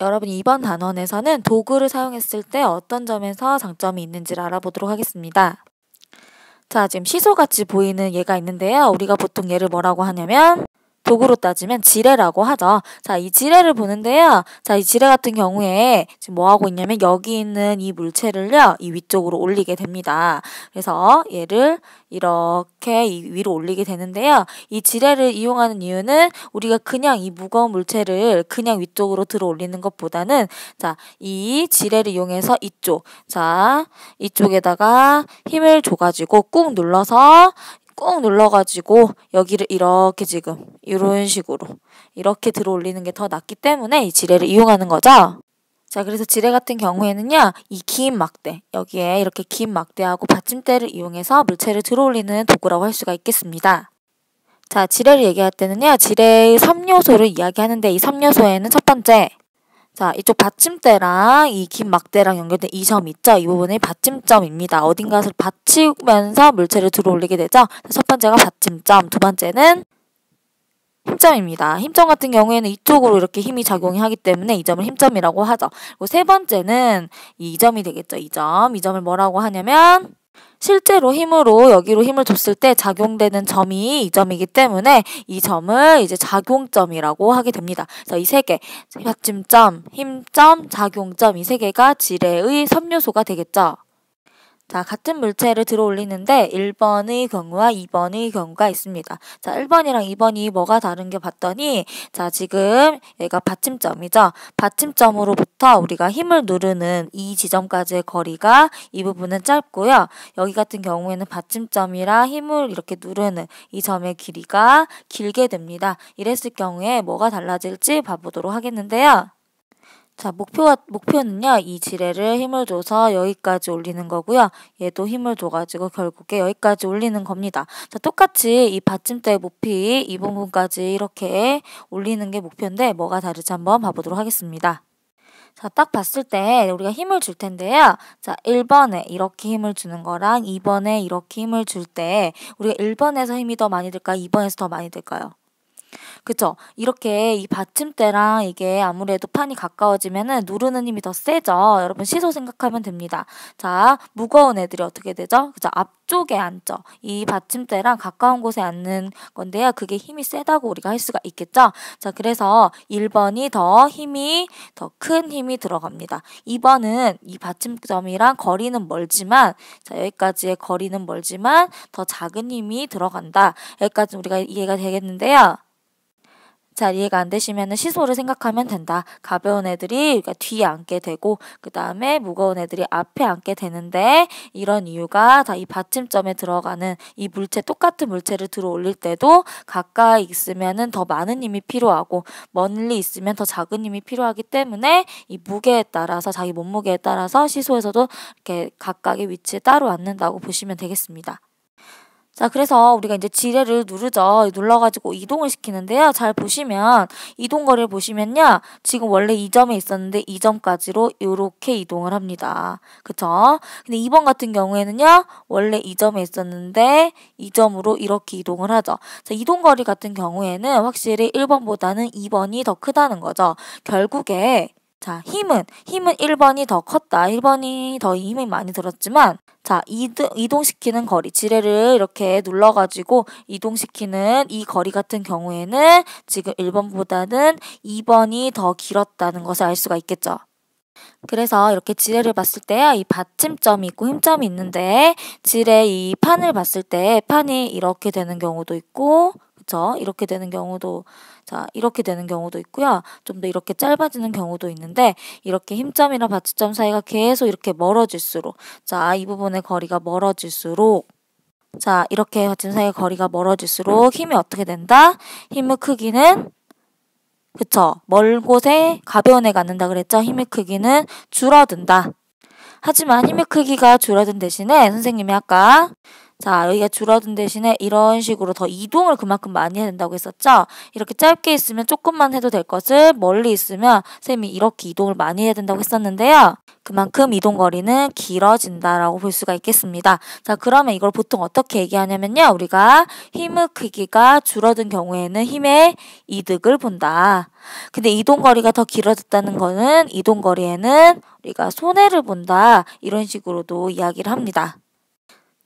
여러분 이번 단원에서는 도구를 사용했을 때 어떤 점에서 장점이 있는지를 알아보도록 하겠습니다. 자, 지금 시소같이 보이는 얘가 있는데요. 우리가 보통 얘를 뭐라고 하냐면 도구로 따지면 지뢰라고 하죠. 자, 이 지뢰를 보는데요. 자, 이 지뢰 같은 경우에 지금 뭐 하고 있냐면 여기 있는 이 물체를요, 이 위쪽으로 올리게 됩니다. 그래서 얘를 이렇게 위로 올리게 되는데요. 이 지뢰를 이용하는 이유는 우리가 그냥 이 무거운 물체를 그냥 위쪽으로 들어 올리는 것보다는 자, 이 지뢰를 이용해서 이쪽에다가 힘을 줘가지고 꾹 눌러가지고 여기를 이렇게 지금 이런 식으로 이렇게 들어 올리는 게 더 낫기 때문에 이 지뢰를 이용하는 거죠. 자, 그래서 지뢰 같은 경우에는요, 이 긴 막대, 여기에 이렇게 긴 막대하고 받침대를 이용해서 물체를 들어 올리는 도구라고 할 수가 있겠습니다. 자, 지뢰를 얘기할 때는요, 지뢰의 3요소를 이야기하는데 이 3요소에는 첫 번째, 자, 이쪽 받침대랑 이 긴 막대랑 연결된 이 점 있죠? 이 부분이 받침점입니다. 어딘가를 받치면서 물체를 들어 올리게 되죠? 첫 번째가 받침점, 두 번째는 힘점입니다. 힘점 같은 경우에는 이쪽으로 이렇게 힘이 작용하기 때문에 이 점을 힘점이라고 하죠. 그리고 세 번째는 이 점이 되겠죠. 이 점을 뭐라고 하냐면 실제로 여기로 힘을 줬을 때 작용되는 점이 이 점이기 때문에 이 점을 이제 작용점이라고 하게 됩니다. 그래서 이 세 개, 받침점, 힘점, 작용점 이 세 개가 지뢰의 3요소가 되겠죠. 자, 같은 물체를 들어 올리는데 1번의 경우와 2번의 경우가 있습니다. 자, 1번이랑 2번이 뭐가 다른 게 봤더니 자, 지금 얘가 받침점이죠. 받침점으로부터 우리가 힘을 누르는 이 지점까지의 거리가 이 부분은 짧고요. 여기 같은 경우에는 받침점이랑 힘을 이렇게 누르는 이 점의 길이가 길게 됩니다. 이랬을 경우에 뭐가 달라질지 봐보도록 하겠는데요. 자, 목표는요, 이 지뢰를 힘을 줘서 여기까지 올리는 거고요. 얘도 힘을 줘가지고 결국에 여기까지 올리는 겁니다. 자, 똑같이 이 받침대 높이 이 부분까지 이렇게 올리는 게 목표인데 뭐가 다를지 한번 봐보도록 하겠습니다. 자, 딱 봤을 때 우리가 힘을 줄 텐데요. 자, 1번에 이렇게 힘을 주는 거랑 2번에 이렇게 힘을 줄 때 우리가 1번에서 힘이 더 많이 들까요? 2번에서 더 많이 들까요? 그쵸? 이렇게 이 받침대랑 이게 아무래도 판이 가까워지면은 누르는 힘이 더 세죠? 여러분 시소 생각하면 됩니다. 자, 무거운 애들이 어떻게 되죠? 그죠? 앞쪽에 앉죠? 이 받침대랑 가까운 곳에 앉는 건데요. 그게 힘이 세다고 우리가 할 수가 있겠죠? 자, 그래서 1번이 더 큰 힘이 들어갑니다. 2번은 이 받침점이랑 거리는 멀지만, 자, 여기까지의 거리는 멀지만 더 작은 힘이 들어간다. 여기까지 우리가 이해가 되겠는데요. 자, 이해가 안 되시면 시소를 생각하면 된다. 가벼운 애들이 뒤에 앉게 되고 그 다음에 무거운 애들이 앞에 앉게 되는데 이런 이유가 다 이 받침점에 들어가는 이 똑같은 물체를 들어 올릴 때도 가까이 있으면 더 많은 힘이 필요하고 멀리 있으면 더 작은 힘이 필요하기 때문에 이 무게에 따라서 자기 몸무게에 따라서 시소에서도 이렇게 각각의 위치에 따로 앉는다고 보시면 되겠습니다. 자, 그래서 우리가 이제 지뢰를 눌러가지고 이동을 시키는데요. 잘 보시면, 이동거리를 보시면요. 지금 원래 이 점에 있었는데 이 점까지로 이렇게 이동을 합니다. 그쵸? 근데 2번 같은 경우에는요. 원래 이 점에 있었는데 이 점으로 이렇게 이동을 하죠. 자, 이동거리 같은 경우에는 확실히 1번보다는 2번이 더 크다는 거죠. 결국에 자, 힘은 1번이 더 컸다. 1번이 더 힘이 많이 들었지만 자, 이동시키는 거리, 지뢰를 이렇게 눌러가지고 이동시키는 이 거리 같은 경우에는 지금 1번보다는 2번이 더 길었다는 것을 알 수가 있겠죠. 그래서 이렇게 지뢰를 봤을 때요, 이 받침점이 있고 힘점이 있는데 지뢰 이 판을 봤을 때 판이 이렇게 되는 경우도 있고 그쵸? 이렇게 되는 경우도 있고요. 좀 더 이렇게 짧아지는 경우도 있는데 이렇게 힘점이랑 받침점 사이가 계속 이렇게 멀어질수록 자, 이 부분의 거리가 멀어질수록 자, 이렇게 받침 사이의 거리가 멀어질수록 힘이 어떻게 된다? 힘의 크기는 그쵸? 먼 곳에 가벼운 애가 앉는다 그랬죠? 힘의 크기는 줄어든다. 하지만 힘의 크기가 줄어든 대신에 선생님이 아까 자, 여기가 줄어든 대신에 이런 식으로 더 이동을 그만큼 많이 해야 된다고 했었죠? 이렇게 짧게 있으면 조금만 해도 될 것을 멀리 있으면 쌤이 이렇게 이동을 많이 해야 된다고 했었는데요. 그만큼 이동거리는 길어진다라고 볼 수가 있겠습니다. 자, 그러면 이걸 보통 어떻게 얘기하냐면요. 우리가 힘의 크기가 줄어든 경우에는 힘의 이득을 본다. 근데 이동거리가 더 길어졌다는 거는 이동거리에는 우리가 손해를 본다. 이런 식으로도 이야기를 합니다.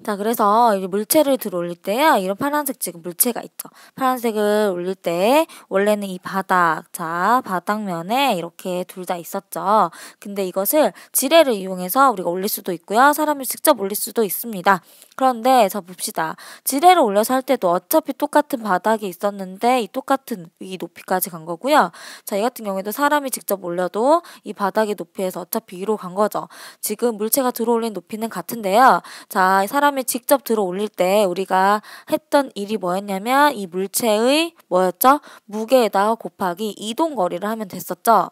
자, 그래서 이 물체를 들어 올릴 때요. 이런 파란색 지금 물체가 있죠. 파란색을 올릴 때 원래는 이 바닥, 자, 바닥면에 이렇게 둘 다 있었죠. 근데 이것을 지뢰를 이용해서 우리가 올릴 수도 있고요. 사람이 직접 올릴 수도 있습니다. 그런데 자 봅시다. 지뢰를 올려서 할 때도 어차피 똑같은 바닥이 있었는데 이 똑같은 이 높이까지 간 거고요. 자, 이 같은 경우에도 사람이 직접 올려도 이 바닥의 높이에서 어차피 위로 간 거죠. 지금 물체가 들어 올린 높이는 같은데요. 자, 사람이 직접 들어 올릴 때 우리가 했던 일이 뭐였냐면 이 물체의 뭐였죠? 무게에다가 곱하기 이동 거리를 하면 됐었죠.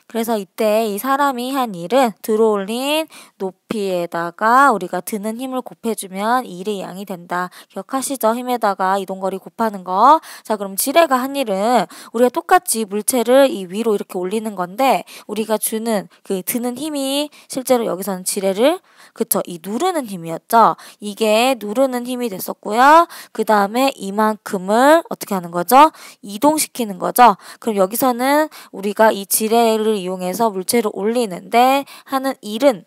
그래서 이때 이 사람이 한 일은 들어올린 높이에다가 우리가 드는 힘을 곱해주면 일의 양이 된다. 기억하시죠? 힘에다가 이동거리 곱하는 거. 자, 그럼 지뢰가 한 일은 우리가 똑같이 물체를 이 위로 이렇게 올리는 건데 우리가 주는 그 드는 힘이 실제로 여기서는 지뢰를 그쵸? 이 누르는 힘이었죠? 이게 누르는 힘이 됐었고요. 그 다음에 이만큼을 어떻게 하는 거죠? 이동시키는 거죠? 그럼 여기서는 우리가 이 지뢰를 이용해서 물체를 올리는데 하는 일은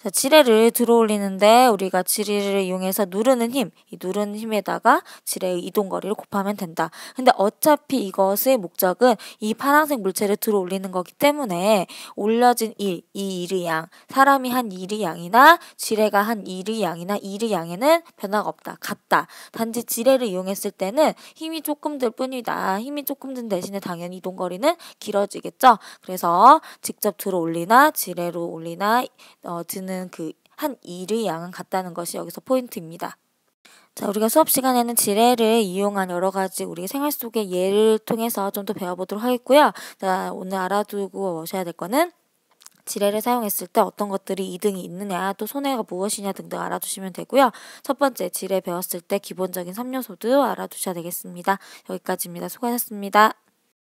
자, 지뢰를 들어 올리는데 우리가 지뢰를 이용해서 누르는 힘, 이 누르는 힘에다가 지뢰의 이동 거리를 곱하면 된다. 근데 어차피 이것의 목적은 이 파란색 물체를 들어 올리는 거기 때문에 올려진 일, 이 일의 양, 사람이 한 일의 양이나 지뢰가 한 일의 양이나 일의 양에는 변화가 없다. 같다. 단지 지뢰를 이용했을 때는 힘이 조금 들 뿐이다. 힘이 조금 든 대신에 당연히 이동 거리는 길어지겠죠. 그래서 직접 들어 올리나 지뢰로 올리나 드는 그 한 일의 양은 같다는 것이 여기서 포인트입니다. 자, 우리가 수업 시간에는 지뢰를 이용한 여러 가지 우리 생활 속의 예를 통해서 좀 더 배워보도록 하겠고요. 자, 오늘 알아두고 오셔야 될 거는 지뢰를 사용했을 때 어떤 것들이 이득이 있느냐, 또 손해가 무엇이냐 등등 알아두시면 되고요. 첫 번째, 지뢰 배웠을 때 기본적인 3요소도 알아두셔야 되겠습니다. 여기까지입니다. 수고하셨습니다.